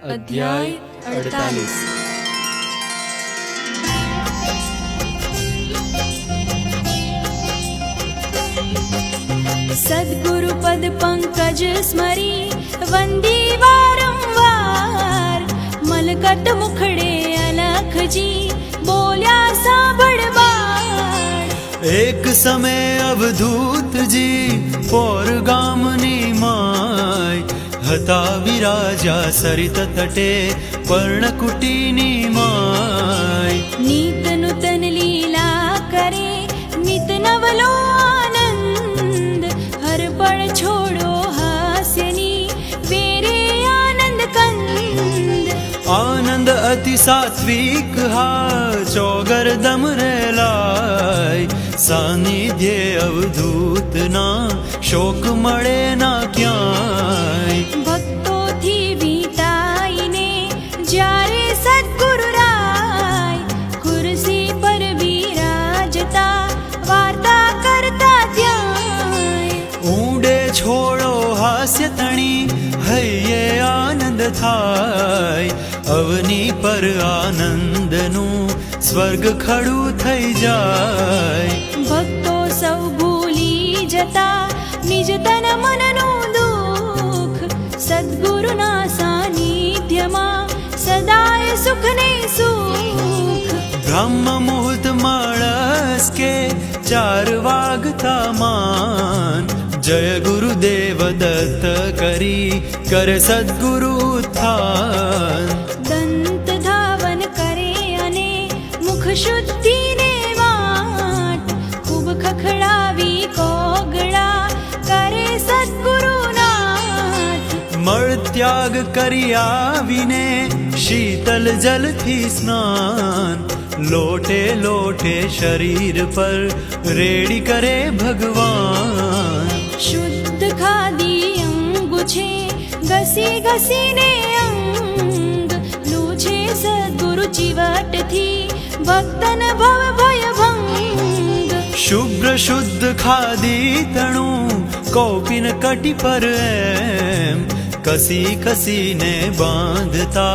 अध्याय 48। सद्गुरु पद पंकज स्मरी वंदी वारंवार मलकत मुखड़े अलख जी बोल्या साबड़बार। एक समय अवधूत जी पोर गामनी माय हता विराजा सरित तटे पर्णकुटीनी माय। नीत नूतन लीला करे नित नवलो आनंद हर पल छोड़ो हास्यनी वेरे आनंद कंद। आनंद अति सात्विक हा चौगर दम रेलाय सानिध्य अवधूत ना शोक मळे ना क्याय। भक्तो थी वीताईने जारे सद्गुरु राय कुर्सी पर विराजता वार्ता करता त्याय। ऊंडे छोड़ो हास्य तणी हये आनंद थाय अवनी पर आनंदनु स्वर्ग खड़ू थई जाय। भक्तो सौ भूली जता निज तन मननु दुख सद्गुरुना सानिध्यमा सदाय सुख ने सुख। ब्रह्म मुहूर्त माणस के 4 वागता मान जय गुरुदेव दत्त करी कर सद्गुरु उत्थान। दंत धावन करे अने मुख शुद्धि ने वाट खूब खखड़ावी कोगड़ा करे सद्गुरु नाथ। मळ त्याग करी आवीने शीतल जल थी स्नान लोटे लोटे शरीर पर रेडी करे भगवान। शुद्ध खादी अंग छे घसी घसी ने अंग लूछे सद्गुरु चिवट थी भक्तन भव भय भंग। शुभ्र शुद्ध खादी तणु कौपिन कटी पर एम कसी कसी ने बांधता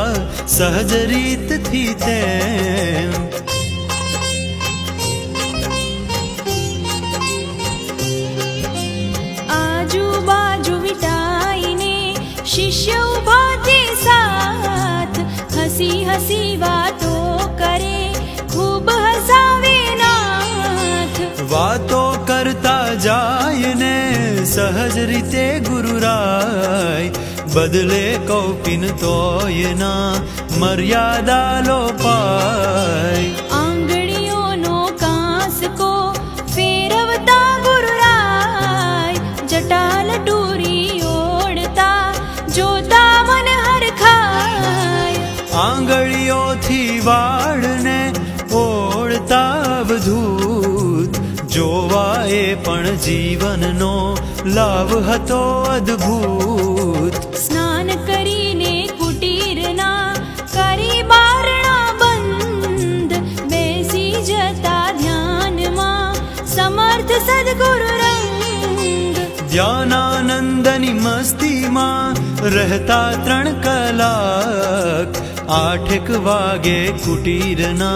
सहज रीत थी तेम। आजू बाजू विटाईने शिष्य उभा ते साथ हसी हसी बातो करे खूब हसावे नाथ। वातो करता जाय ने सहज रीते गुरुराय बदले कौपिन तोय ना मर्यादा लोपाय। आंगड़ियों नो कांस को फेरवता गुरुराय जटाल टूरी ओढ़ता जोता मन हर खाय। आंगळीओ थी वाळने ओढ़ता अवधूत जोवाए पण जीवननो लाभ हतो अद्भुत। स्नान करीने कुटीरना करी बारणा बंद बेसी जता ध्यानमा समर्थ सद्गुरु रंग। ज्ञानानंदनी मस्ती मां रहता 3 कलाक 8 वागे कुटीरना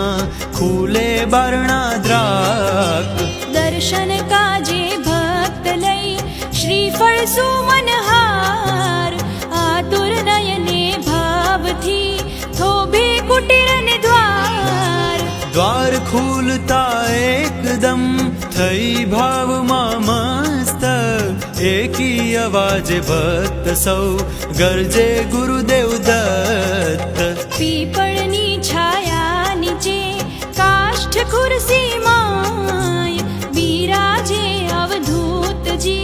खूले बारणा द्राक। दर्शन काजे भक्त लई श्रीफळ सुमनहार आतुर नयने भाव थी थोभे कुटीरन द्वार। द्वार खूलता एकदम थई भाव मां मस्त एकी अवाज भक्त सौ गरजे गुरुदेव दत्त। पीपळनी छाया नीचे काष्ठ खुर्सी माय विराजे अवधूत जी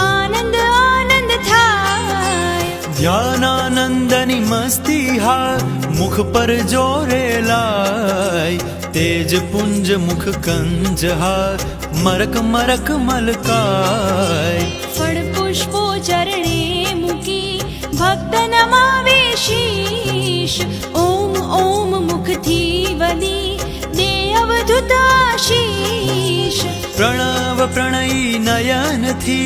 आनंद आनंद थाय। ध्यानानंदनी मस्ती हा मुख पर जोरे लाय तेज पुंज मुख कंज हा मरक मरक मलकाय। फळ पुष्पो चरणे मुकी भक्त नमावे शीश ओम ओम मुख थी वदी दे अवधूत आशीष। प्रणव प्रणयी नयन थी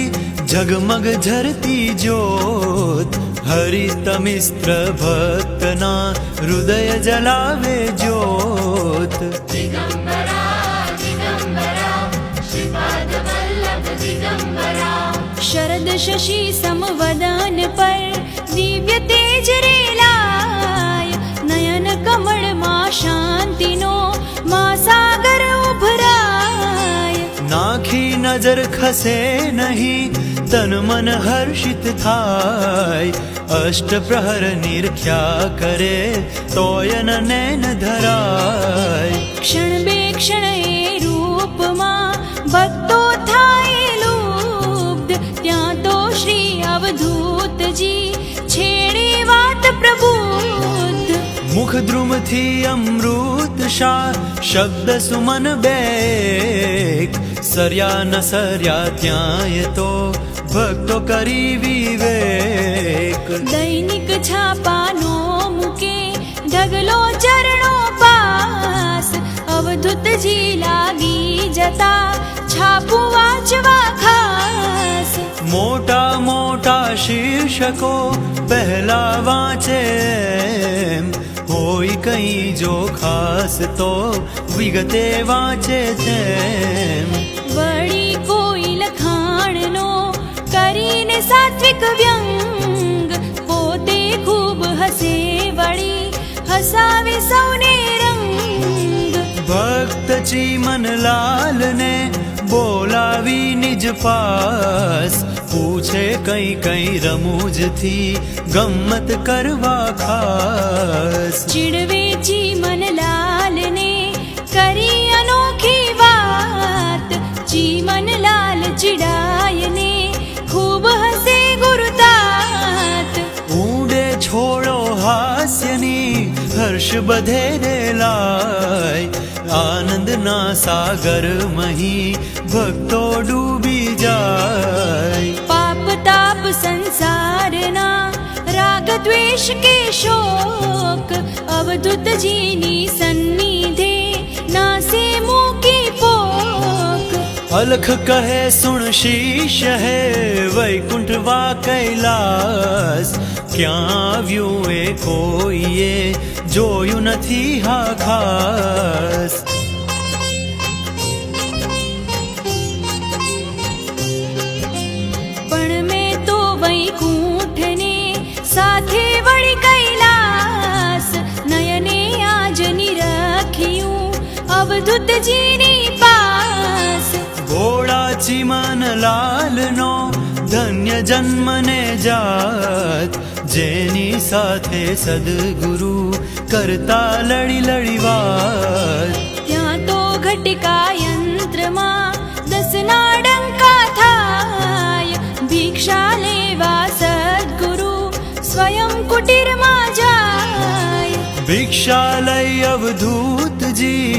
जगमग झरती ज्योत હરિતમિસ્ત્ર ભક્તના હૃદય જલાવે જ્યોત. શરદ શશી સમવદન પર દિવ્ય તેજ રેલાય, નયન કમળમાં શાંતિનો મહાસાગર ઉભરાય. નાખી નજર ખસે નહીં, તન મન હર્ષિત થાય, અષ્ટ પ્રહર નિરખ્યા કરે તોય નૈન ધરાય. ક્ષણ બે ક્ષણ એ રૂપમાં ભક્તો થાય લુબ્ધ, ત્યાં તો શ્રી અવધૂતજી છેડે વાત પ્રબુદ્ધ. મુખદ્રુમથી અમૃત શા શબ્દ સુમન બેક, સર્યા ન સર્યા ત્યાંય તો ભક્તો કરી વિવેક. દૈનિક છાપાનો મૂકે ઢગલો ચરણો પાસ, અવધૂતજી લાગી જતા છાપું વાંચવા ખાસ. મોટા મોટા શીર્ષકો પહેલા વાંચે એમ, હોય કઈ જો ખાસ તો વિગતે વાંચે તેમ. વળી કોઈ લખાણનો કરીને સાત્વિક વ્યંગ, પોતે ખૂબ હસે વળી હસાવે સૌને રંગ. ભક્ત ચીમનલાલને બોલાવી નિજ પાસ, પૂછે કઈ કઈ રમૂજથી ગમ્મત કરવા ખાસ. ચીડવે ચીમનલાલને કરી અનોખી વાત, ચીમનલાલ ચીડાયને ખૂબ હસે ગુરુતાત. ઊંડે છોડો હાસ્યની હર્ષ બધે રેલાય, આનંદના સાગર મહી ભક્તો ડૂબી જાય. પાપ તાપ સંસારના રાગ દ્વેષ કે શોક, અવધૂતજીની સન્નિધે નાસે મૂકી પોક. અલખ કહે સુણ શીશ હે વૈકુંઠ વા કૈલાસ, ક્યાં આવ્યું એ કોઈએ જોયું નથી હા ખાસ. પણ મેં તો વૈકુંઠને સાથે વળી કૈલાસ, નયને આજ નિરખ્યું અવધૂતજીની પાસ. ભોળા ચીમનલાલનો ધન્ય જન્મને જાત, જેની સાથે સદગુરુ કરતા લડી લડી વાત. ત્યાં તો ઘટિકા યંત્રમાં 10 ના ડંકા થાય, ભિક્ષા લેવા સદગુરુ સ્વયં કુટીરમાં જાય. ભિક્ષા લઈ અવધૂતજી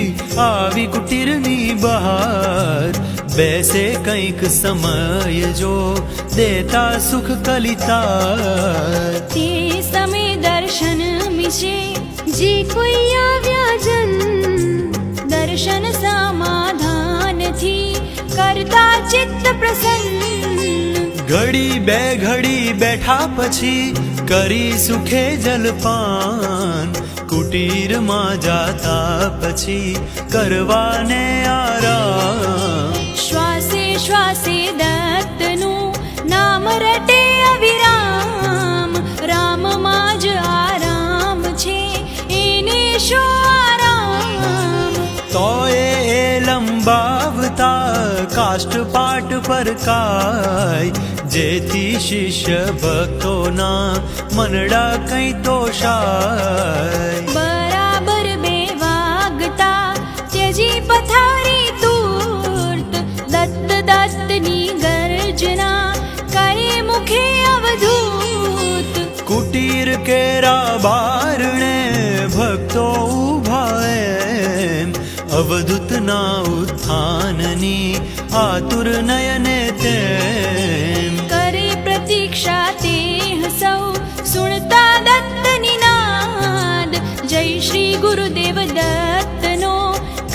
આવી કુટીરની બહાર, બેસે કંઈક સમય જો દેતા સુખ કલિતા. તે સમય દર્શન મિશે જે કોઈ આવ્યા જન, દર્શન સમાધાનથી કરતા ચિત્ત પ્રસન્ન. ઘડી બે ઘડી બેઠા પછી કરી સુખે જલપાન, કુટીરમાં જાતા પછી કરવાને આરામ. શ્વાસે શ્વાસે દત્તનું નામ રટે અવિરામ, રામમાં જ આરામ છે એને શો આરામ. તોય એ લંબાવતા કાષ્ઠપાઠ પર કાય, જેથી શિષ્ય ભક્તોના મનડા કઈ તોષાય. બરાબર 2 વાગતા ત્યજી પથારી તૂર્ત, દત્ત દત્તની ગર્જના કરે મુખે અવધૂત. કુટીર કેરા બારણે ભક્તો ઉભા એમ, અવધૂતના ઉત્થાનની આતુર નયને તેમ. કરે પ્રતીક્ષા તે સૌ સુણતા દત્તની નાદ, જય શ્રી ગુરુદેવ દત્તનો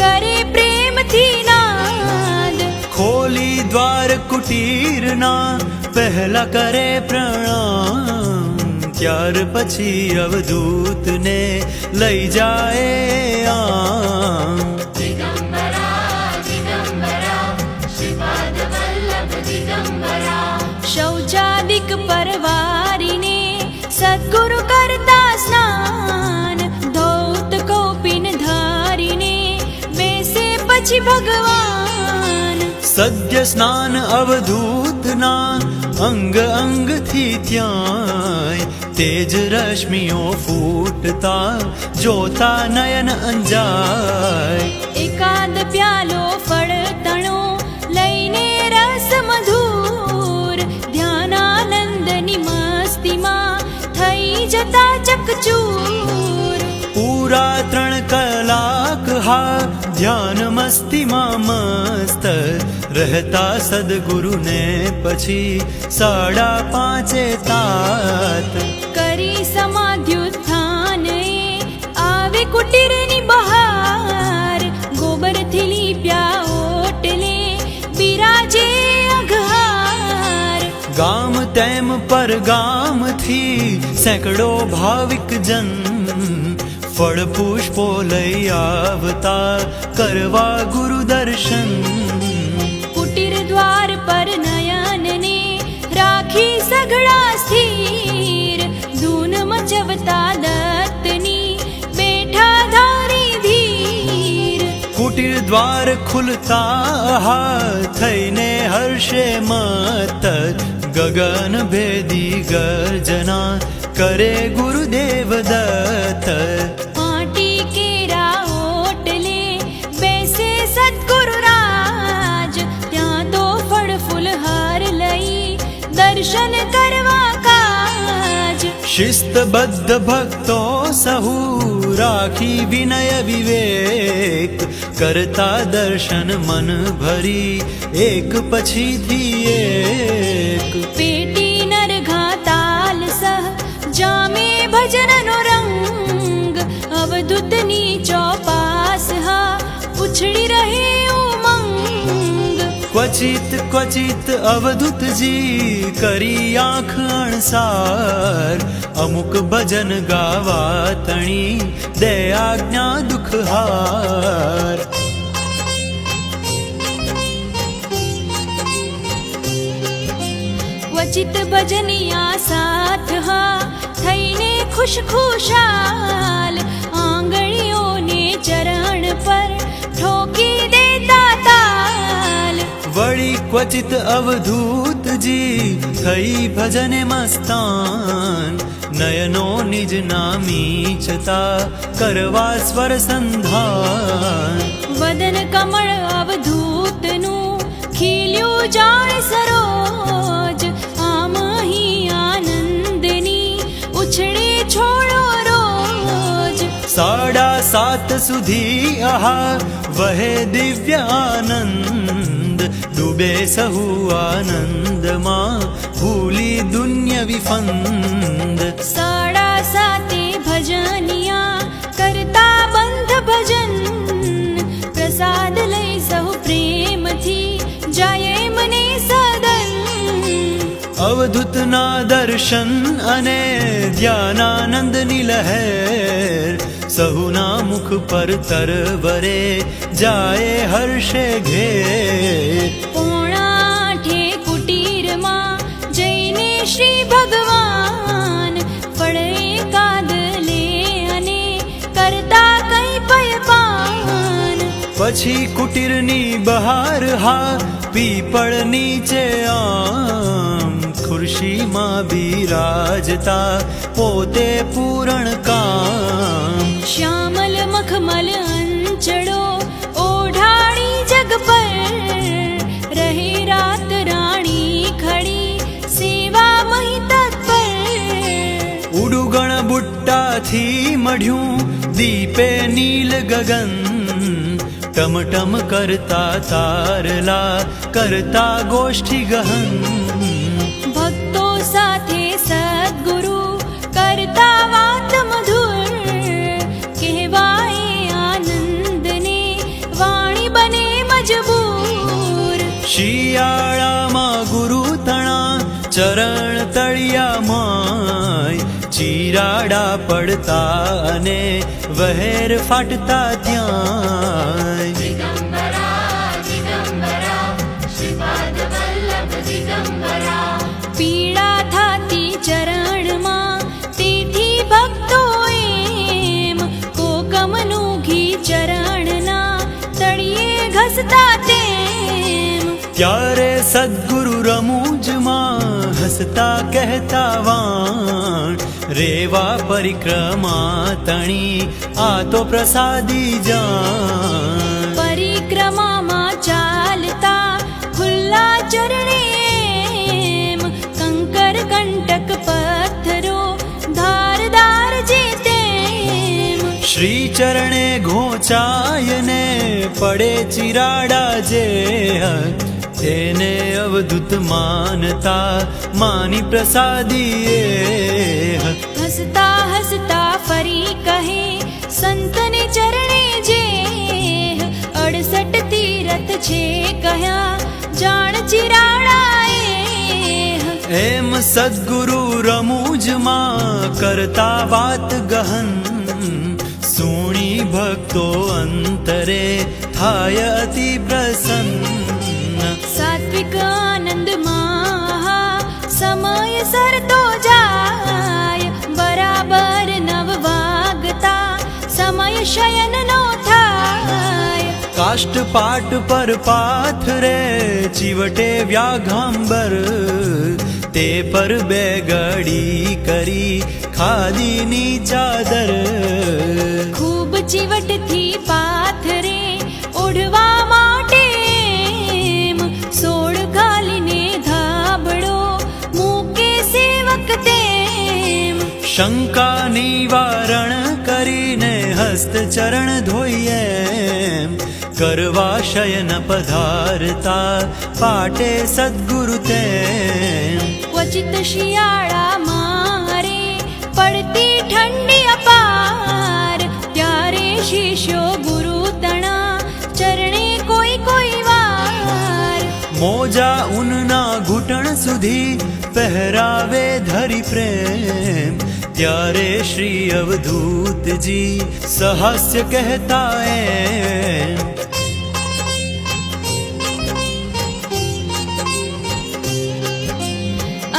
કરે પ્રેમથી નાદ. ખોલી દ્વાર કુટીરના પહેલા કરે પ્રણામ, ત્યાર પછી અવધૂતને લઈ જાય આમ. શૌચાદિક પરવારીને સદ્ગુરુ કરતા સ્નાન, ધૌત કૌપિન ધારીને બેસે પછી ભગવાન. સદ્ય સ્નાન અવધૂતના અંગ અંગથી ત્યાંય, તેજ રશ્મિઓ ફૂટતા જોતા નયન અંજાય. એકાદ પ્યાલો ફળ તણો લઈને રસ મધુર, ધ્યાનાનંદની મસ્તીમાં થઈ જતા ચકચૂર. પૂરા 3 કલાક હા ધ્યાન મસ્તીમાં મસ્ત રહેતા સદગુરુને પછી 5:30 તાત. કરી સમાધ્યુત્થાન આવે કુટીરની બહાર, ગોબરથી લીપ્યા ઓટલે બિરાજે અઘહાર. ગામ તેમ પર ગામથી સેંકડો ભાવિક જન, ફળ પુષ્પો લઈ આવતા કરવા ગુરુ દર્શન. કુટીર દ્વાર પર નયનને રાખી સઘળા સ્થિર, ધૂન મચવતા દત્તની બેઠા ધારી ધીર. કુટીર દ્વાર ખુલતા હા થઈને હર્ષે મત, ગગન ભેદી ગર્જના કરે ગુરુદેવ દત્ત. પાટી કેરા ઓટલે બેસે સદ્ગુરુ રાજ, ત્યાં તો ફળ ફૂલ હાર લઈ દર્શન કરવા કાજ. શિસ્તબદ્ધ ભક્તો સહુ રાખી વિનય વિવેક, કરતા દર્શન મન ભરી એક પછીથી એક. પેટી નરઘા તાલ સહ જામે ભજનનો રંગ, અવધૂતની ચોપાસ હા ઉછળી રહે ઉમંગ. ક્વચિત ક્વચિત અવધૂતજી કરી આંખ અણસાર, અમુક ભજન ગાવા તણી દે આજ્ઞા દુઃખહાર. ક્વચિત ભજનિયા સાથ હા થઈને ખુશ ખુશાલ, આંગળીઓને ચરણ પર ઠોકી દેતા તાલ. વળી ક્વચિત અવધૂતજી થઈ ભજને મસ્તાન, નયનો નિજ નામી છતા કરવા સ્વર સંધાન. વદન કમળ અવધૂતનું ખીલ્યું જાણે સરોજ, આમ અહીં આનંદની ઉછળે છોડો રોજ. 7:30 સુધી આહા વહે દિવ્ય આનંદ, ડૂબે સહુ આનંદમાં ભૂલી દુન્ય વિફંદ. 7:30 ભજનિયા કરતા બંધ ભજન, પ્રસાદ લઈ સહુ પ્રેમથી જાય મને સદન. અવધૂતના દર્શન અને ધ્યાનાનંદની લહેર, સહુના મુખ પર તરવરે જાય હર્ષે ઘેર. 7:30 કુટીરમાં જઈને શ્રી ભગવાન, ફળ એકાદ લે અને કરતા કઈ પયપાન. પછી કુટીરની બહાર હા પીપળ નીચે આમ, ખુરશીમાં બિરાજતા પોતે પૂરણ કામ. શ્યામલ મખમલ અંચળો ઓઢાડી જગ પર, રહે રાત રાણી ખડી સેવા મહી તત્પર. ઉડુગણ બુટ્ટાથી મઢ્યું દીપે નીલ ગગન, ટમટમ કરતા તારલા કરતા ગોષ્ઠી ગહન. ભક્તો સાથે સદ્ગુરુ કરતા વાત મધુર, કહેવાય આનંદને વાણી બને મજબૂર. શિયાળામાં ગુરુ તણા ચરણ તળિયામાં, ચિરાડા પડતા અને વહેર ફાટતા ત્યાં પીડા થાતી ચરણમાં તેથી ભક્તો એમ કોકમનું ઘી ચરણના તળિયે ઘસતા તેમ ત્યારે સદ્ગુરુ રમૂજમાં હસતા કહેતા વાણ રેવા પરિક્રમા તણી આ તો પ્રસાદી જાણ પરિક્રમામાં ચાલતા ખુલ્લા ચરણે એમ કંકર કંટક પથ્થરો ધારદાર જે તેમ શ્રી ચરણે ઘોચાયને પડે ચિરાડા જે તેને અવધૂત માનતા માની પ્રસાદીએ હસતા હસતા ફરી કહે સંતને ચરણે જે 68 તીરથ છે કહ્યા જાણ ચિરાડાએ એમ સદ્ગુરુ રમૂજમાં કરતા વાત ગહન સુણી ભક્તો અંતરે થાય અતિ પ્રસન્ન સાત્વિક આનંદમાં સમય સરતો જાય બરાબર 9 વાગતા સમય શયનનો થાય કાષ્ટ પાટ પર પાથરે ચીવટે વ્યાઘાંબર તે પર બે ગડી કરી ખાદીની ચાદર ખૂબ ચીવટથી પાથરે ઓઢવા માટે એમ સોળ ઘાલીને ધાબળો મૂકે સેવક તેમ શંકા નિવારણ કરીને હસ્ત ચરણ ધોઈએ કરવા શયન પધારતા પાટે સદ્ગુરુ તેમ ક્વચિત શિયાળા મારે પડતી ઠંડી અપાર ત્યારે શિષ્યો ગુરુ તણા ચરણે કોઈ વાર મોજા ઊનના ઘૂંટણ સુધી પહેરાવે ધરી પ્રેમ ત્યારે શ્રી અવધૂતજી સહાસ્ય કહેતા એમ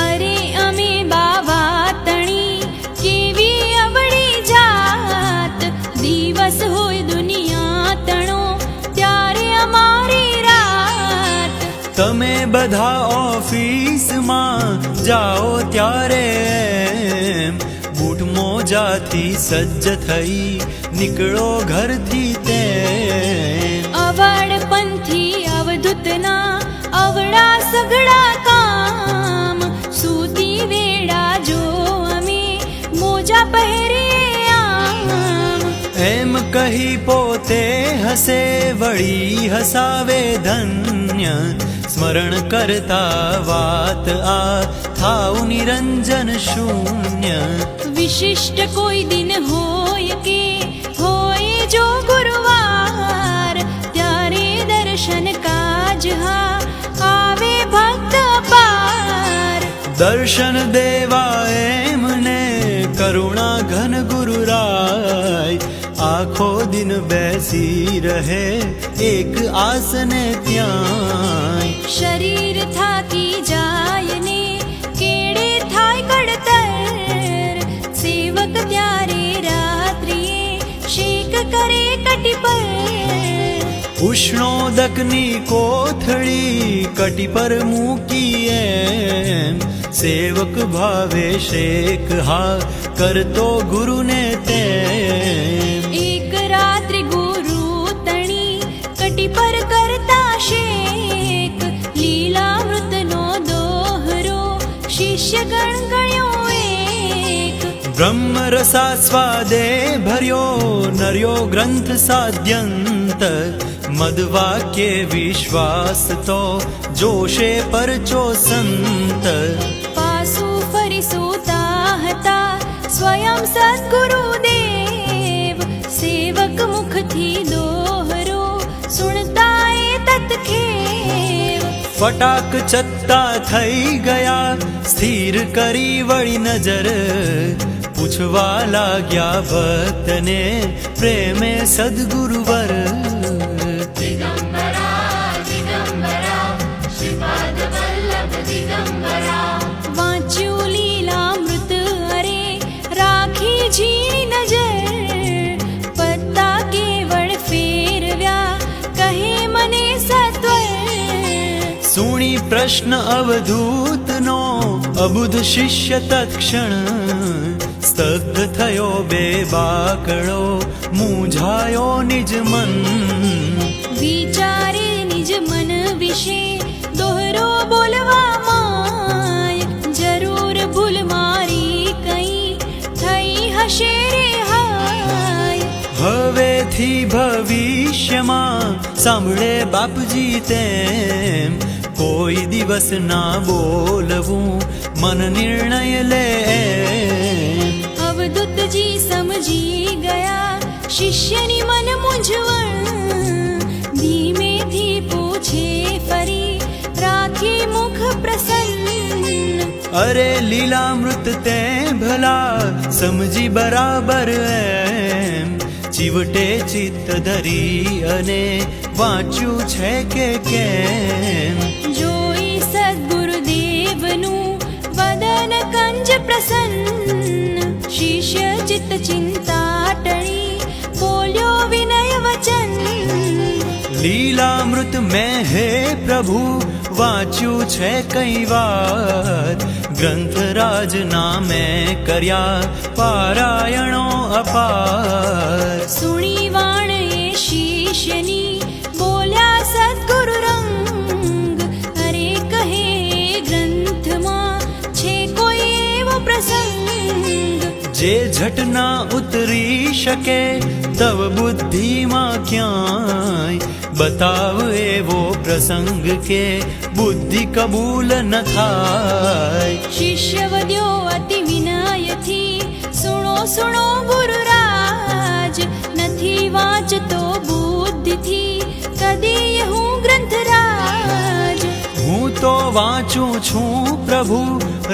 અરે અમે બાવા તણી કેવી અવળી જાત દિવસ હોય દુનિયા તણો ત્યારે અમારી રાત તમે બધા ઓફિસમાં જાઓ ત્યારે બૂટ મોજાથી સજ્જ થઈ નીકળો ઘરથી તેમ અવળ પંથી અવધૂતના અવળા સઘળા કામ સૂતી વેળા જો અમે મોજા પહેરીએ આમ એમ કહી પોતે હસે વળી હસાવે ધન્ય સ્મરણ કરતા વાત આ થાવ નિરંજન શૂન્ય વિશિષ્ટ કોઈ દિન હોય કે હોય જો ગુરુવાર ત્યારે દર્શન કાજ હા આવે ભક્ત પાર દર્શન દેવા એમને કરુણા ઘન ગુરુ રાય આખો દિન બેસી રહે એક આસને ત્યાં શરીર થાકી જાય ને કેડે થાય કડતર સેવક ત્યારે રાત્રિએ શેક કરે કટી પર ઉષ્ણોદકની કોથળી કટી પર મૂકીએ સેવક ભાવે શેક હા કરતો ગુરુને તેમ એક રાત્રિ ગુરુ તણી કટી પર કરતા શેક લીલામૃતનો દોહરો શિષ્ય ગણગણ્યો એક બ્રહ્મ રસાસ્વાદે ભર્યો નર્યો ગ્રંથ સાધ્યંત મદવાક્ય વિશ્વાસ તો જોશે પરચો સંત પાસુ ફરી સૂતા હતા સ્વયં સદ્ગુરુદેવ સેવક મુખથી દોહરો સુણતા એ તત્ખેવ ફટાક ચત્તા થઈ ગયા સ્થિર કરી વળી નજર પૂછવા લાગ્યા ભક્તને પ્રેમે સદગુરુવર. વાંચ્યું લીલામૃત અરે રાખી ઝીણી નજર, પત્તા કેવળ ફેરવ્યા કહે મને સત્વર. સુણી પ્રશ્ન અવધૂતનો અબુધ શિષ્ય તત્ક્ષણ, સ્તબ્ધ થયો બેબાકળો મૂંઝાયો નિજ મન. વિચારે નિજ મન વિશે દોહરો બોલવા માય, જરૂર ભૂલ મારી કઈ થઈ હશે રે હાય. હવેથી ભવિષ્યમાં સાંભળે બાપજી તેમ, કોઈ દિવસ ના બોલવું મન નિર્ણય લે. અવધૂતજી સમજી ગયા શિષ્યની મન મૂંઝવણ, ધીમેથી પૂછે ફરી રાખી મુખ પ્રસન્ન. અરે લીલામૃત તે ભલા સમજી બરાબર એમ, ચીવટે ચિત્ત ધરી અને વાંચ્યું છે કે કેમ. જોઈ સદગુરુદેવનું વદન કંજ પ્રસન્ન, શિષ્ય ચિત્ત ચિંતા ટળી બોલ્યો વિનય વચન. લીલામૃત મેં હે પ્રભુ વાંચ્યું છે કઈ વાત, ગ્રંથરાજ નામે કર્યા પારાયણો અપાર. સુણી વાણ એ શિષ્યની બોલ્યા સદગુરુ રંગ, અરે કહે ગ્રંથમાં છે કોઈ એવો પ્રસંગ. જે ઝટ ના ઉતરી શકે તવ બુદ્ધિમાં ક્યાંય, બતાવ એવો પ્રસંગ કે બુદ્ધિ કબૂલ ન થાય. શિષ્ય વધ્યો અતિ વિનયથી સુણો સુણો ગુરુરાજ, નથી વાંચતો બુદ્ધિથી કદી હું ગ્રંથરાજ. હું તો વાંચું છું પ્રભુ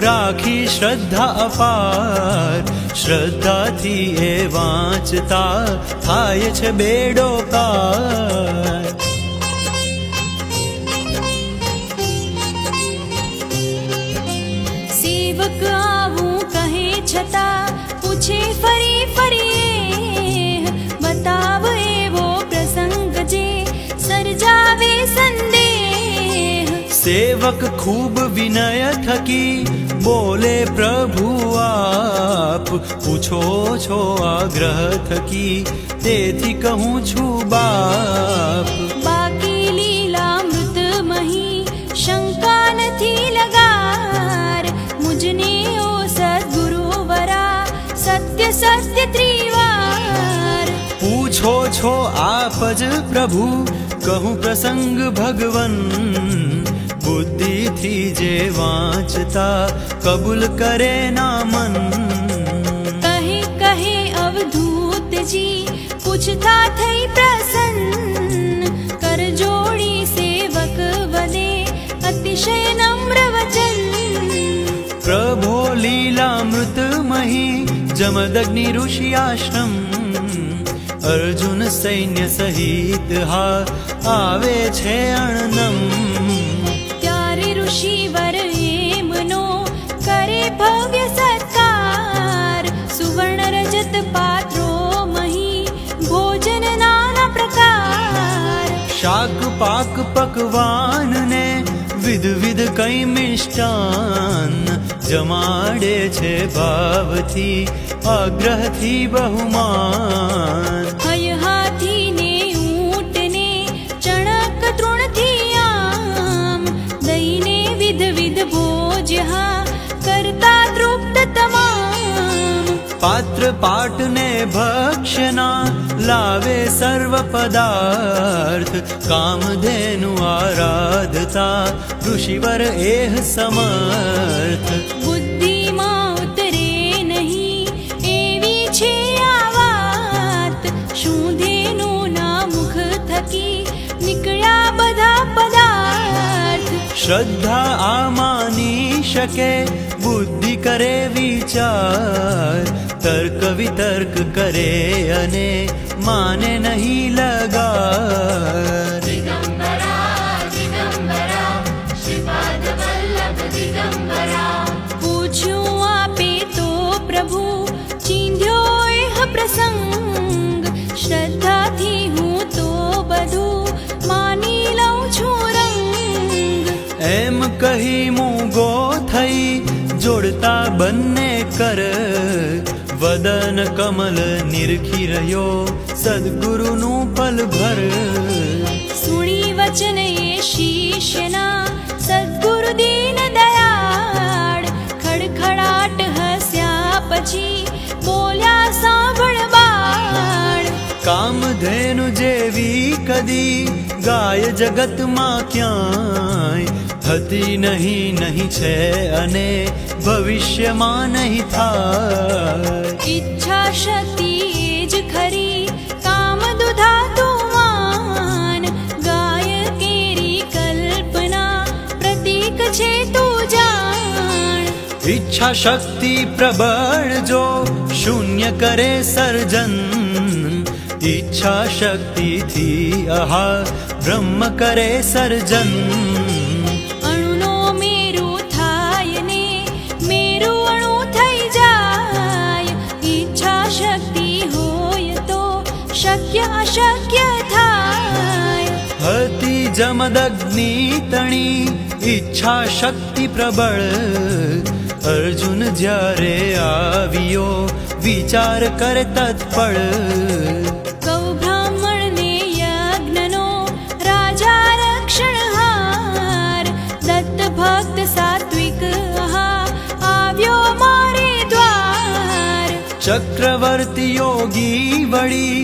રાખી શ્રદ્ધા અપાર, શ્રદ્ધાથી એ વાંચતા થાય છે બેડો પાર. સેવક આવું કહે છતાં પૂછે ફરી ફરી, બતાવ એવો પ્રસંગ જે સર્જાવે સંદેહ. સેવક ખૂબ વિનય થકી બોલે પ્રભુ આપ, પૂછો છો આગ્રહ થકી તેથી કહું છું બાપ. બાકી લીલામૃત મહી શંકા નથી લગાર, મુજને ઓ સદગુરુવરા સત્ય સત્ય ત્રિવાર. પૂછો છો આપ જ પ્રભુ કહું પ્રસંગ ભગવન, બુદ્ધિથી જે વાંચતા કબૂલ કરે ના મન. કહે કહે અવધૂતજી પૂછતા થઈ પ્રસન્ન, કર જોડી સેવક વદે અતિશય નમ્ર વચન. પ્રભો લીલામૃત મહી જમદગ્નિ ઋષિ આશ્રમ, અર્જુન સૈન્ય સહિત હા આવે છે અણનમ. ત્યારે ઋષિવર એમનો કરે ભવ્ય સત્કાર, સુવર્ણ રજત પાત્રો મહી ભોજન નાના પ્રકાર. શાક પાક પકવાન ને વિધ કઈ મિષ્ટાન, જમાડે છે ભાવથી આગ્રહથી બહુમાન. હય હાથી ને ઊંટ ને ચણક તૃણથી આમ, દઈને વિધ ભોજ હા કરતા તૃપ્ત તમામ. પાત્ર પાટ ને ભક્ષના લાવે સર્વ પદાર્થ, કામધેનુ આરાધતા ઋષિવર એહ સમર્થ. બુદ્ધિમાં ઉતરે નહીં એવી છે આ વાત, શું ધેનું ના મુખ થકી નીકળ્યા બધા પદાર્થ. શ્રદ્ધા આ માની શકે બુદ્ધિ કરે વિચાર, તર્ક વિતર્ક કરે અને માને નહીં લગાર. પૂછ્યું આપે તો પ્રભુ ચીંધ્યો એહ પ્રસંગ, શ્રદ્ધાથી હું તો બધું માની લઉં છું રંગ. એમ કહી મૂગો થઈ જોડતા બંને કર, વદન કમલ નિરખી રહ્યો સદગુરુનું પલભર. સુણી વચન એ શિષ્યના સદ્ગુરુ દીન દયાળ, ખડખડાટ હસ્યા પછી બોલ્યા સાંભળ બાળ. કામધેનુ જેવી કદી ગાય જગતમાં ક્યાંય હતી નહીં, નહીં છે અને ભવિષ્યમાં નહીં થાય. ઈચ્છા શક્તિ એ જ ખરી કામ દુધાતું માન, ગાય કેરી કલ્પના પ્રતીક છે તું જાણ. ઈચ્છા શક્તિ પ્રબળ જો શૂન્ય કરે સર્જન, ઈચ્છા શક્તિથી આહા બ્રહ્મ કરે સર્જન. અણુનો મેરુ થાય ને મેરુ અણુ થઈ જાય, ઈચ્છા શક્તિ હોય તો શક્ય અશક્ય થાય. હતી જમદગ્નિ તણી ઈચ્છા શક્તિ પ્રબળ, અર્જુન જ્યારે આવ્યો વિચાર કરે તત્પળ. કૌ બ્રાહ્મણને યજ્ઞનો રાજા રક્ષણહાર, દત્ત ભક્ત સાત્વિક આહા આવ્યો મારે દ્વાર. ચક્રવર્તી યોગી વળી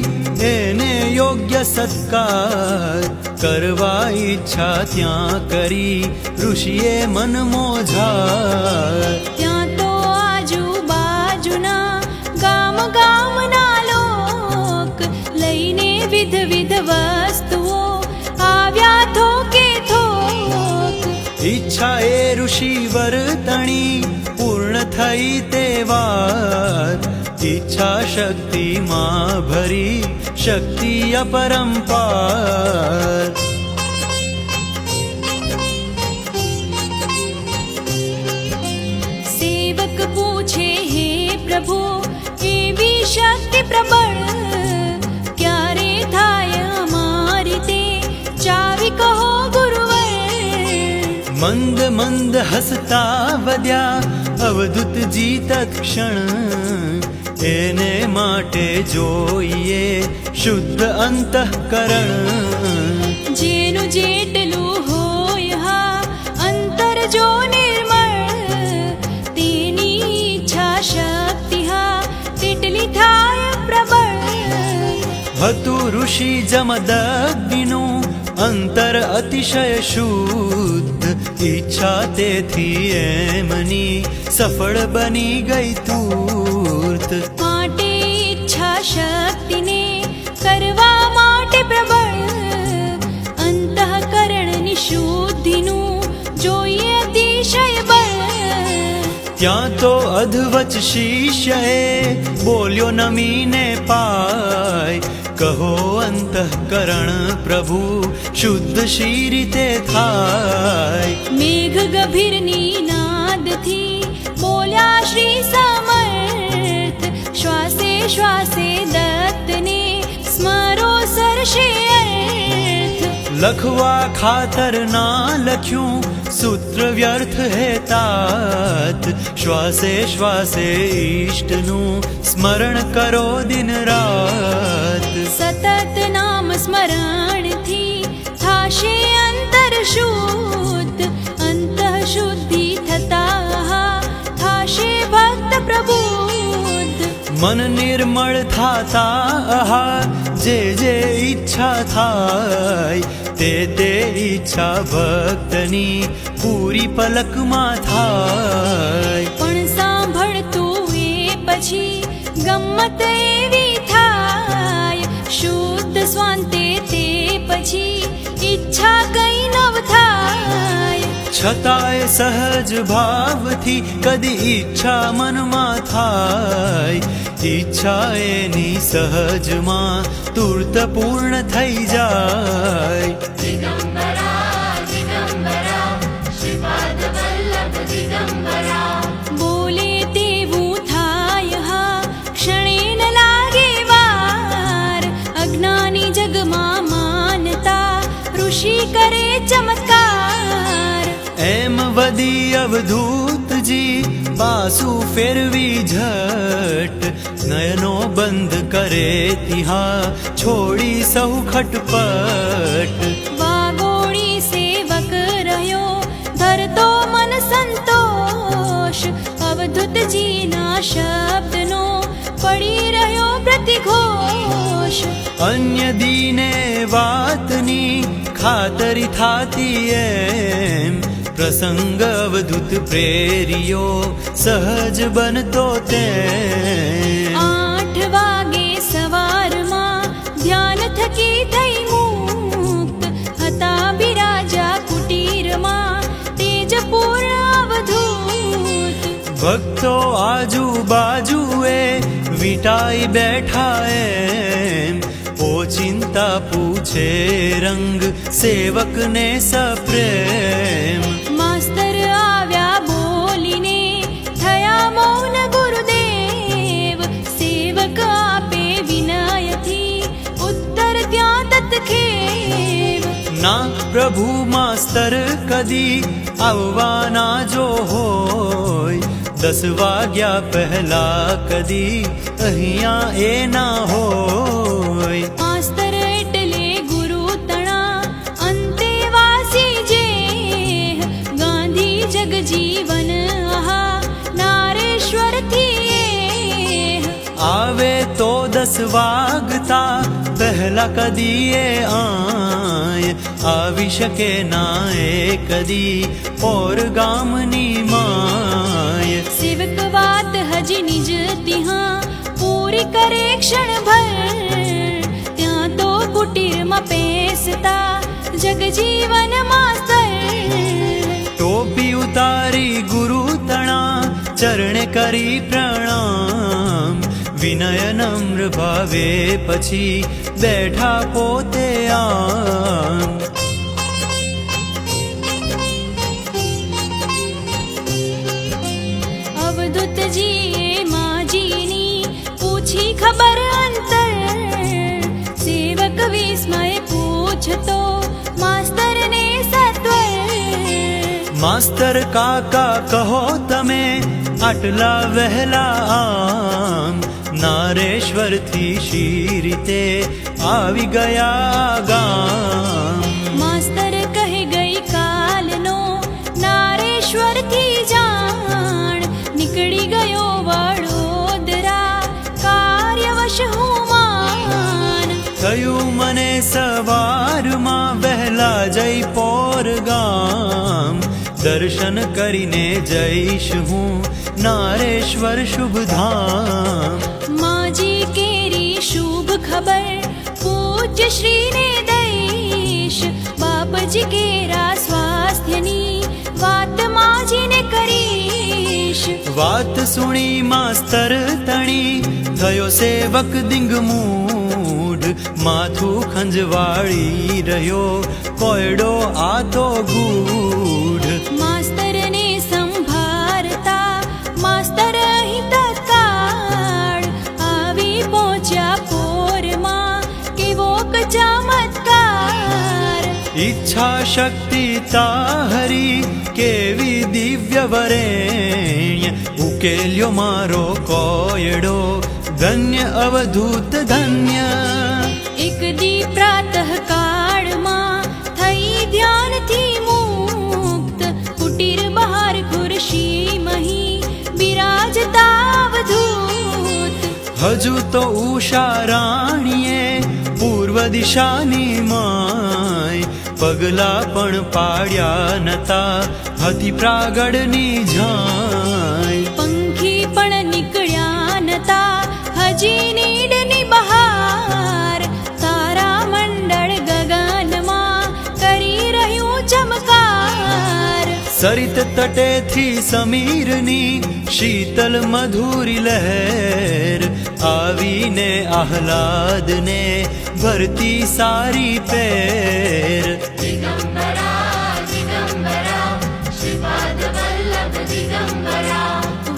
એને યોગ્ય સત્કાર, કરવા ઈચ્છા ત્યાં કરી ઋષિએ મન મોજાર. ત્યાં તો આજુબાજુના ગામ ગામના લોક, લઈને વિધ વિધ વસ્તુઓ આવ્યા થોકે થોક. ઈચ્છા એ ઋષિ વર્તણી પૂર્ણ થઈ તે વાર, ઈચ્છા શક્તિમાં ભરી શક્તિ અપરંપાર. સેવક પૂછે હે પ્રભુ એવી શક્તિ પ્રબળ, ક્યારે થાય અમારી તે ચાવી કહો ગુરુવર. મંદ મંદ હસતા વધ્યા અવધૂતજી તત્ક્ષણ, એને માટે જોઈએ શુદ્ધ અંતઃકરણ. જેનું જેટલું હોય હા અંતર જો નિર્મળ, તેની ઈચ્છા શક્તિ હા તેટલી થાય પ્રબળ. હતું ઋષિ જમદગ્નિનું અંતર અતિશય શુદ્ધ, ઈચ્છા તેથી એમની સફળ બની ગઈ તૂર્ત. માટે ઈચ્છા શક્તિને કરવા માટે પ્રબળ, અંતઃકરણની શુદ્ધિનું જોઈએ અતિશય બળ. ત્યાં તો અધવચ શિષ્યએ બોલ્યો નમીને પાય, કહો અંતઃકરણ પ્રભુ શુદ્ધ શી રીતે થાય. મેઘ ગભીરની નાદથી બોલ્યા શ્રી સમર્થ, શ્વાસે શ્વાસે દત્તને સ્મરો સરશે અર્થ. લખવા ખાતર ના લખ્યું સૂત્ર વ્યર્થ હે તાત, શ્વાસે શ્વાસે ઈષ્ટનું સ્મરણ કરો દિન રાત. સતત નામ સ્મરણથી થાશે અંતર શુદ્ધ, અંતઃ શુદ્ધિ થતા થાશે ભક્ત પ્રબુદ્ધ. મન નિર્મળ થાતા આહા જે જે ઈચ્છા થાય, તે તે ઈચ્છા ભક્તની પૂરી પલકમાં થાય. પણ સાંભળતું એ પછી ગમ્મત એવી થાય, શુદ્ધ સ્વાંતે તે પછી ઈચ્છા કઈ નવ થાય. છતાંય સહજ ભાવથી કદી ઈચ્છા મનમાં થાય, ઈચ્છા એની સહજમાં તુર્ત પૂર્ણ થઈ જાય. બોલે તેવું થાય હા ક્ષણે ન લાગે વાર, અજ્ઞાની જગમાં માનતા ઋષિ કરે ચમત્કાર. એમ વદી અવધૂતજી બાસુ ફેરવી ઝટ, નયનો બંધ કરે તિહા છોડી સહુ ખટપટ. વાગોળી સેવક રહ્યો ધરતો મન સંતોષ, અવધૂતજીના શબ્દનો પડી રહ્યો પ્રતિઘોષ. અન્ય દીને વાતની ખાતરી થાતી એમ, પ્રસંગ અવધૂત પ્રેરિયો સહજ બનતો તેમ. 8 વાગે સવારમાં ધ્યાન થકી થઈ મુક્ત, હતા બિરાજા કુટીરમાં તેજ પૂર્ણ અવધૂત. ભક્તો આજુબાજુએ વીટાઈ બેઠા એમ, ઓચિંતા પૂછે રંગ સેવકને સપ્રેમ. માસ્તર આવ્યા બોલીને થયા મૌન ગુરુદેવ, સેવક આપે વિનયથી ઉત્તર ત્યાં તત્ખેવ. ના પ્રભુ માસ્તર કદી આવવાના જો હોય, 10 વાગ્યા પહેલા કદી અહીંયા એ ના હોય. માસ્તર એટલે ગુરુ તણા અંતેવાસી જે, ગાંધી જગજીવન આહા નારેશ્વરથી એ. આવે તો 10 વાગતા પહેલા કદી એ આય, આવી શકે ના એ કદી ઓર ગામની માય. સેવક વાત હજી નિજ તિહા પૂરી કરે ક્ષણ ભર, ત્યાં તો કુટીરમાં પેસતા જગજીવન માસ્તર. ટોપી ઉતારી ગુરુ તણા ચરણે કરી પ્રણામ, વિનય નમ્ર ભાવે પછી બેઠા પોતે આમ. અવધૂતજીએ માજીની પૂછી ખબર અંતર, સેવક વિસ્મય પૂછતો માસ્તરને સત્વર. માસ્તર કાકા કહો તમે આટલા વહેલા આમ, નારેશ્વરથી શી રીતે આવી ગયા ગામ. માસ્તર કહે ગઈ કાલનો નારેશ્વરથી જાણ, નીકળી ગયો વડોદરા કાર્યવશ હું માન. થયું મને સવારમાં વહેલા જયપોર ગામ, દર્શન કરીને જઈશ હું નારેશ્વર શુભ ધામ. માજી કેરી શુભ ખબર પૂજ્ય શ્રીને દઈશ, બાપજી કેરા સ્વાસ્થ્યની વાત માજીને કરીશ. વાત સુણી માસ્તર તણી થયો સેવક દિંગમૂઢ, માથું ખંજવાળી રહ્યો કોયડો આ તો ગૂઢ. માસ્તરને સંભાળતા માસ્તર અહીં તત્કાળ આવી પહોંચ્યા પોરમાં, કેવો ચમત્કાર. ઈચ્છા શક્તિ તાહરી કેવી દિવ્ય વરેણ્ય, ઉકેલ્યો મારો કોયડો ધન્ય અવધૂત ધન્ય. એક દી પ્રાતઃ કાળમાં થઈ ધ્યાનથી મુક્ત, કુટીર બહાર ખુરશી મહી બિરાજતા અવધૂત. હજુ તો ઉષા રાણીએ પૂર્વ દિશાની માય, પગલા પણ પાડ્યા નતા હતી પ્રાગડની ઝાય. પંખી પણ નીકળ્યા નતા હજી નીડની બહાર, તારા મંડળ ગગનમાં કરી રહ્યું ચમકાર. સરિત તટેથી સમીરની શીતલ મધુરી લહેર આવીને આહલાદને ભરતી સારી પેર.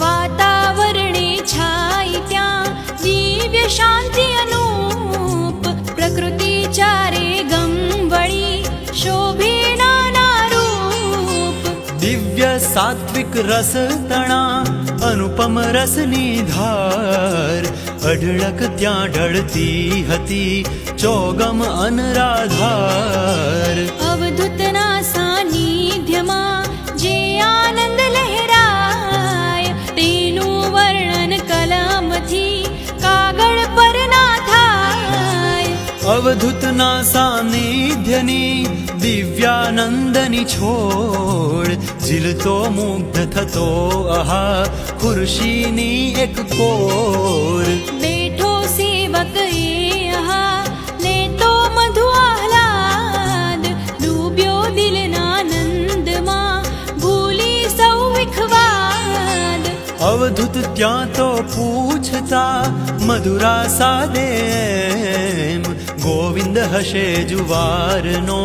વાતાવરણે છાઈ ત્યાં દિવ્ય શાંતિ અનુપ પ્રકૃતિ ચારે ગમ વળી શોભે નાના રૂપ. દિવ્ય સાત્વિક રસ તણા અનુપમ રસની ધાર અઢળક ત્યાં ઢળતી હતી ચોગમ અનરાધાર. અવધૂતના સાનિધ્યમાં જે આનંદ લહેરાય તેનું વર્ણન કલમથી કાગળ પર ના થાય. અવધૂતના સાનિધ્યની દિવ્યાનંદની છોડ ઝીલતો મુગ્ધ થતો આહા ખુરશીની એક કોર. બેઠો સેવક એ આહા લેતો મધુ આહલાદ ડૂબ્યો દિલના આનંદમાં ભૂલી સૌ વિખવાદ. અવધૂત ત્યાં તો પૂછતા મધુરા સાદેમ ગોવિંદ હશે જુવારનો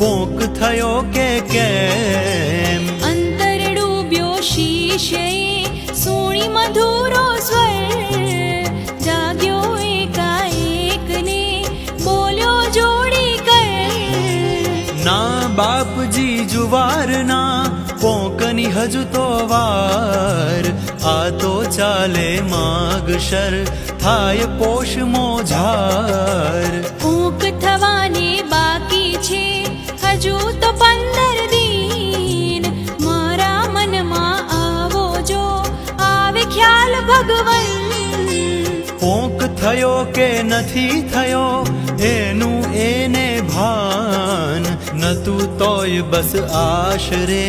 પોક થયો કે કેમ. અંતર ડૂબ્યો શીશે સુણી મધુરો સ્વર જાગ્યો એકાએક ને બોલ્યો જોડી કર. ના બાપજી જુવારના પોકની હજુ તો વાર આ તો ચાલે માગશર થાય પોષ મોજાર. ઊંક થવાને બાકી છે હજુ તો 15 દિન મારા મનમાં આવો જો આવે ખ્યાલ ભગવન. પોંક થયો કે નથી થયો એનું એને ભાન નતું તોય બસ આશરે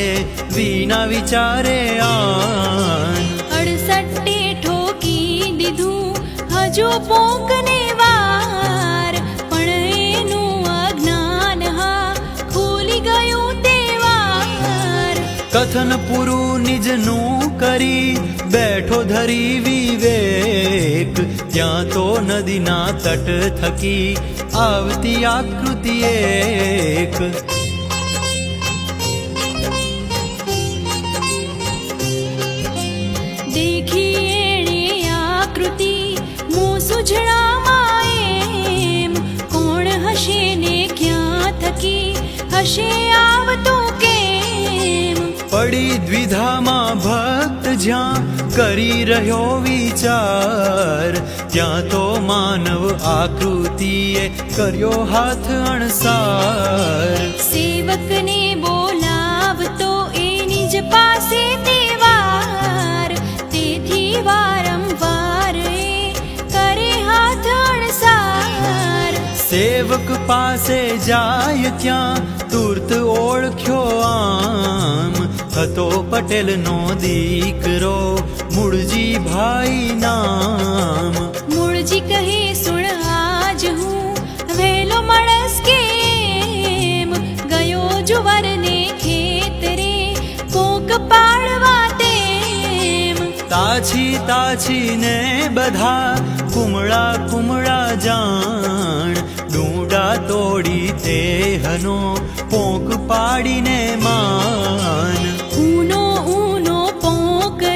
વિના વિચારે આન. 68 ઠોકી દીધું હજુ પોંકને વાર પણ એનું અજ્ઞાન હા ખુલી ગયું તે વાર. કથન પૂરું નિજનું કરી બેઠો ધરી વિવેક ત્યાં તો નદીના તટ થકી આવતી આકૃતિ એક. દેખી એણે આકૃતિ મું સુજણામાં એમ કોણ હશે ને ક્યાં થકી હશે આવતું કેમ. પડી દ્વિધામાં ભક્ત જ્યાં કરી રહ્યો વિચાર ત્યાં તો માનવ આકૃતિએ કર્યો હાથ અણસાર. સેવકને બોલાવતો એ નિજ પાસે તે વાર તેથી વારંવાર એ કરે હાથ અણસાર. સેવક પાસે જાય ત્યાં તુર્ત ઓળખ્યો આમ હતો પટેલનો દીકરો મૂળજી ભાઈ નામ. મૂળજી કહે સુણ આજ હું વહેલો માણસ કેમ ગયો જુવારને ખેતરે પોક પાડવા તેમ. તાછીને બધા કુમળા કુમળા જાણ ડૂંડા તોડી તે હનો પોંક પાડીને માન. ઊનો પોંક એ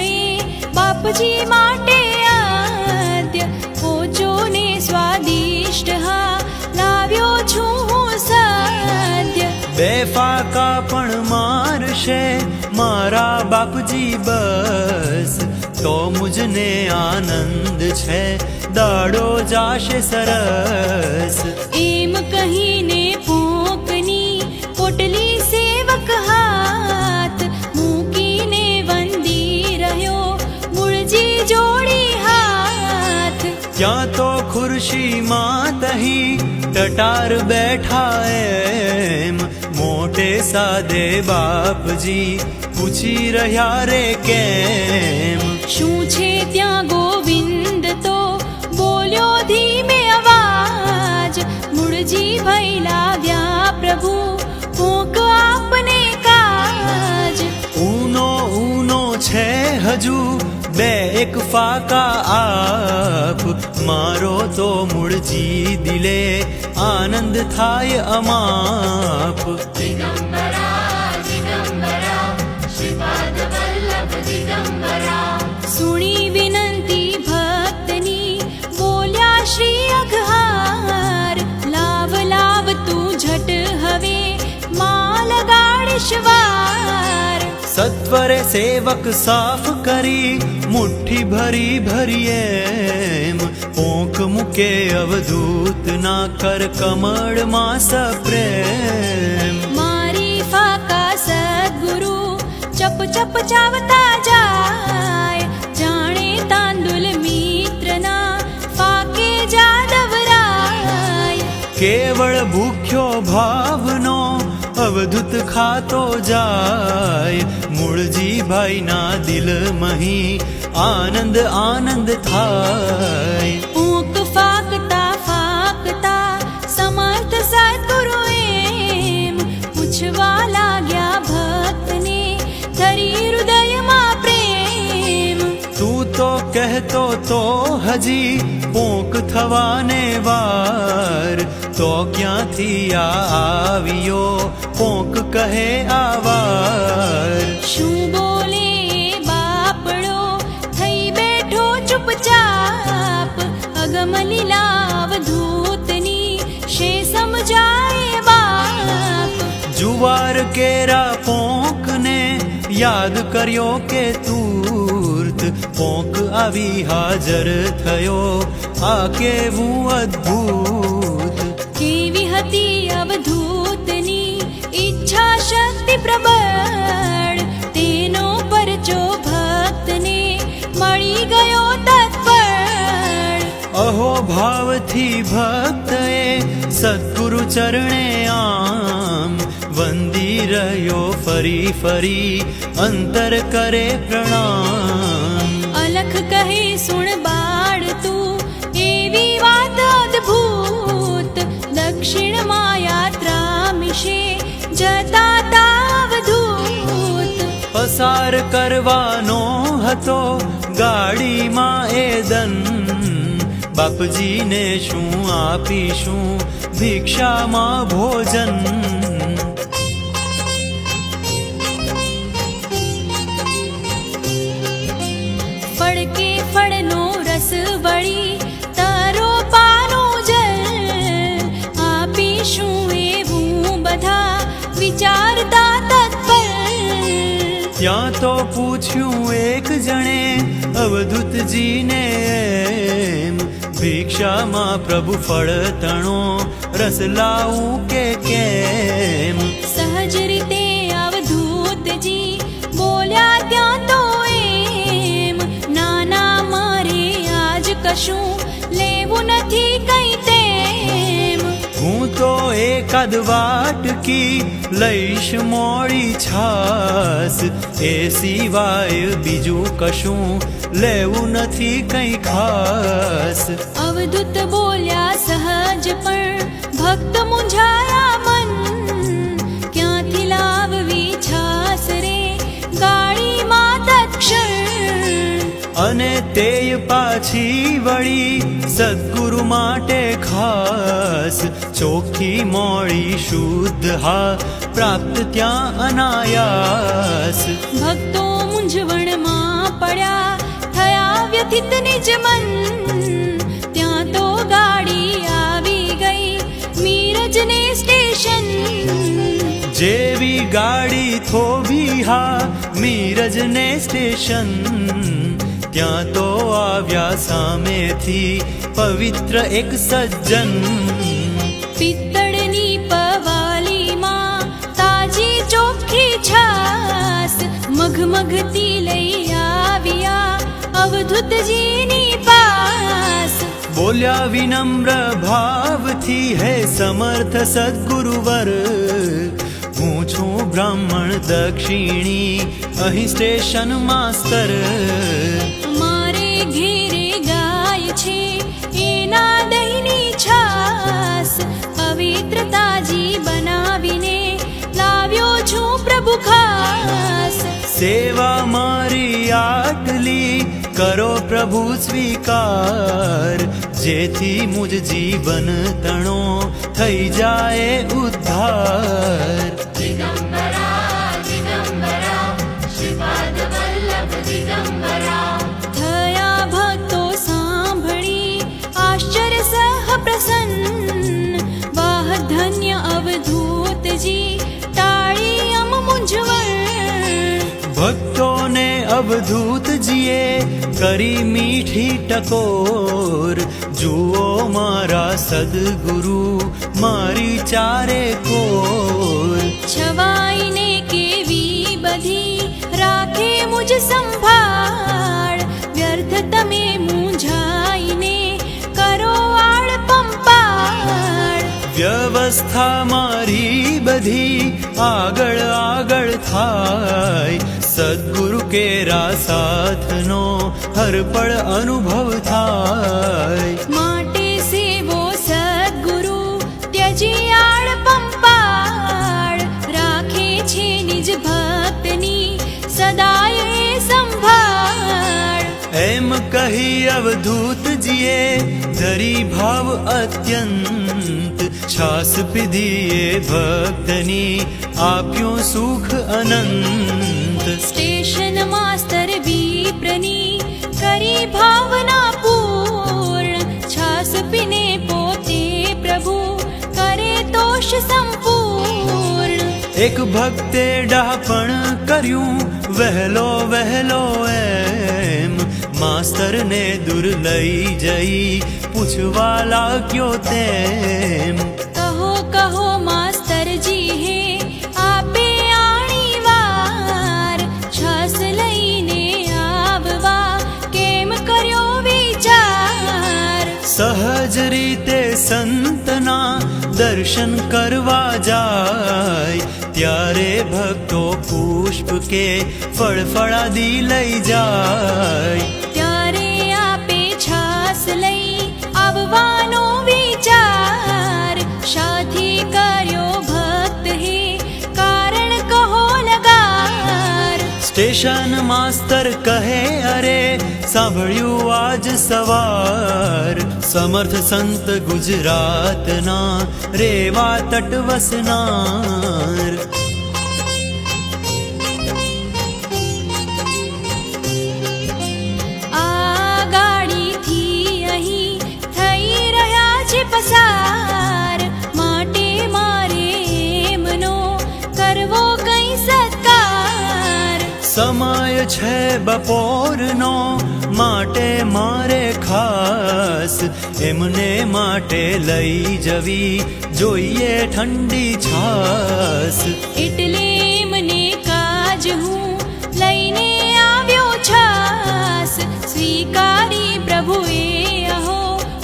બાપજી માટે આદ્ય ઓજો ને સ્વાદિષ્ટ હા લાવ્યો છું હું સાધ્ય. બે ફાકા પણ મારશે મારા બાપજી બસ તો મુજને આનંદ છે દાડો જાશે સરસ. એમ કહીને પોંકની પોટલી સેવક હાથ મૂકીને વંદી રહ્યો મૂળજી જોડી હાથ. ત્યાં તો ખુરશીમાં તહી ટટાર બેઠા એમ મોટે સાદે બાપજી પૂછી રહ્યા રે કેમ. શું છે ત્યાં ગોવિંદ તો બોલ્યો ધીમે અવાજ મૂળજી ભઈ લાવ્યા પ્રભુ પોંક આપને કાજ. હજુ બે એક ફાકા આપ, મારો તો મૂળજી દિલે આનંદ થાય અમાપ. સુણી વિનંતી ભક્તની બોલ્યા શ્રી અઘહાર, લાવ લાવ તું ઝટ હવે માં લગાડીશ વાર. સત્વરે સેવક સાફ કરી મુઠ્ઠી ભરી ભરી એમ, પોંખ મૂકે અવધૂત ના કર કમળમાં સપ્રેમ. મારી ફાકા સદગુરુ ચપ ચપ ચાવતા જાય, જાણે તાંદુલ મિત્રના ફાકે જાદવરાય. કેવળ ભૂખ્યો ભાવનો અવધૂત ખાતો જાય, મૂળજી ભાઈના દિલ મહી આનંદ આનંદ થાય. ઊંક ફાકતા ફાકતા સમર્થ સદગુરુ એમ, પૂછવા લાગ્યા ભક્તને ધરી હૃદયમાં પ્રેમ. તું તો કહેતો તો હજી પોંક થવાને વાર, તો ક્યાંથી આવ્યો પોંક કહે આવાર. શું બોલે બાપડો થઈ બેઠો ચૂપચાપ, અગમ લીલા અવધૂતની શે સમજાય બાપ. જુવાર કેરા પોંકને યાદ કર્યો કે તુર્ત, પોંક આવી હાજર થયો આ કેવું અદ્ભુત. કેવી હતી અવધૂતની ઈચ્છા શક્તિ પ્રબળ, તેનો પરચો ભક્તને મળી ગયો તત્પર. અહો ભાવથી ભક્તએ સદ્ગુરુ ચરણે આમ, વંદી રહ્યો ફરી ફરી અંતર કરે પ્રણામ. અલખ કહે સુણ બાળ તું એવી વાત અદ્ભુત, દક્ષિણમાં યાત્રા મિશે જતા તાવધૂત. પસાર કરવાનો હતો ગાડીમાં એ દન, બાપજીને શું આપીશું ભિક્ષામાં ભોજન. ફળકે ફળનો રસ વળી તારો પાનો જલ, આપીશું એવું બધા વિચારતા તત્પર. ત્યાં તો પૂછ્યું એક જણે અવધૂતજીને એમ, ભિક્ષામાં પ્રભુ ફળ તણો રસ લાવું કે કેમ. સહજ રીતે અવધૂતજી બોલ્યા ત્યાં તો એમ, નાના મારે આજ કશું લેવું નથી કઈ તેમ. હું તો એકાદ વાટકી લઈશ મોળી છાસ, એ સિવાય બીજું કશું લેવું નથી કઈ ખાસ. અવધૂત બોલ્યા સહજ પણ ભક્ત મૂંઝાયા મન, ક્યાંથી લાવવી છાસ રે ગાડીમાં તત્ક્ષણ. અને તેય પાછી વળી સદ્ગુરુ માટે ખાસ, ચોખ્ખી મોળી શુદ્ધ હા પ્રાપ્ત ત્યાં અનાયાસ. ભક્તો મૂંઝવણમાં પડ્યા થયા વ્યથિત નિજ મન, ત્યાં તો ગાડી આવી ગઈ મીરજને સ્ટેશન. જેવી ગાડી થોભી હા મીરજને સ્ટેશન, ત્યાં તો આવ્યા સામેથી પવિત્ર એક સજ્જન. પિત્તળની પવાલીમાં તાજી ચોખ્ખી છાસ, મઘમઘતી લઈ આવ્યા અવધૂતજીની પાસ. બોલ્યા વિનમ્ર ભાવથી હે સમર્થ સદ્ગુરુવર, હું છું બ્રાહ્મણ દક્ષિણી અહીં સ્ટેશન માસ્તર. મારે ઘેરે ગાય છે એના દહીંની છાસ, પવિત્ર તાજી બનાવીને લાવ્યો છું પ્રભુ ખાસ. સેવા મારી આટલી કરો પ્રભુ સ્વીકાર જેથી મુજ જીવન તણો થઈ જાય ઉદ્ધાર થયા ભક્તો સાંભળી આશ્ચર્ય સહ પ્રસન્ન વાહ ધન્ય અવધૂતજી ટાળી અમ મૂંઝવણ ભક્તોને અવધૂતજીએ કરી મીઠી ટકોર જુઓ મારા સદગુરુ મારી ચારે કોર છવાઈને કેવી બધી રાખે મુજ સંભાળ વ્યર્થ તમે મૂંઝાઈને કરો આળ પંપાળ વ્યવસ્થા મારી બધી આગળ આગળ થાય સદગુરુ કેરા સાથનો હર પળ અનુભવ થાય માટે સેવો સદગુરુ ત્યજી આળ પંપાળ રાખે છે નિજ ભક્તની સદાય એ સંભાળ એમ કહી અવધૂતજીએ ધરી ભાવ અત્યંત છાસ પીધીએ ભક્તની આપ્યું સુખ અનંત સ્ટેશન માસ્તર વિપ્રની કરી ભાવના પૂર્ણ છાસ પીને પોતે પ્રભુ કરે તોષ સંપૂર્ણ એક ભક્તે ડાપણ કર્યું વહેલો વહેલો એમ માસ્તરને દૂર લઈ જઈ પૂછવા લાગ્યો તેમ કહો કહો માસ્તરજી હે આપે આણી વાર છાસ લઈને આવવા કેમ કર્યો વિચાર સહજ રીતે સંતના દર્શન કરવા જાય ત્યારે ભક્તો પુષ્પ કે ફળ ફળાદી લઈ જાય ત્યારે આપે છાસ લઈ આવવાનો વિચાર શાથી કર્યો ભક્ત હે કારણ કહો લગાર સ્ટેશન માસ્તર કહે અરે સાંભળ્યું આજ સવાર સમર્થ સંત ગુજરાતના રેવા તટ વસનાર આ ગાડીથી અહીં થઈ રહ્યા છે પસાર માટે મારે એમનો કરવો કઈ સત્કાર સમય છે બપોરનો માટે મારે ખાસ એમને માટે લઈ જવી જોઈએ ઠંડી છાસ એટલે એમને કાજ હું લઈને આવ્યો છાસ સ્વીકારી પ્રભુએ અહો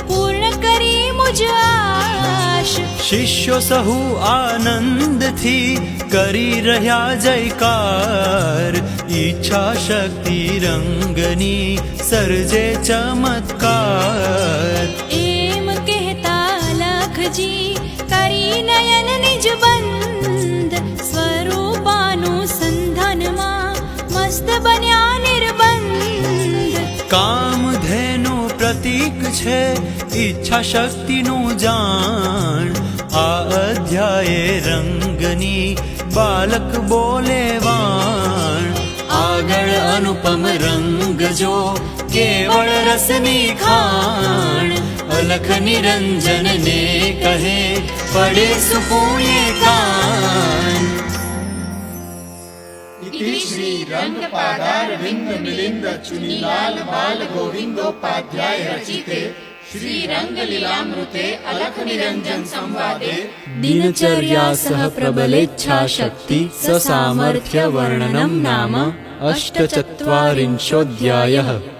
પૂર્ણ કરી મુજ આશ શિષ્યો સહુ આનંદથી કરી રહ્યા જયકાર ઈચ્છા શક્તિ રંગની સર્જે ચમત્કાર એમ કહેતા લખજી કરી નયન નિજ બંધ સ્વરૂપાનું સંધાનમાં મસ્ત બન્યા નિર્બંધ કામધેનુ પ્રતીક છે ઈચ્છા શક્તિનું જાણ આ અધ્યાયે રંગની બાલક બોલે વાણ આગળ અનુપમ રંગ જો કેવળ રસની ખાણ અલખ નિરંજન ને કહે પડે સુપુણે કાન इति श्री रंगपादारविंद मिलिंद चुनीलाल बाल गोविंदोपाध्याय रचिते श्री रंगलीलामृते अलख निरंजन संवादे दिनचर्या सह प्रबलेच्छा शक्ति ससामर्थ्य वर्णनम नाम 84 अध्यायः।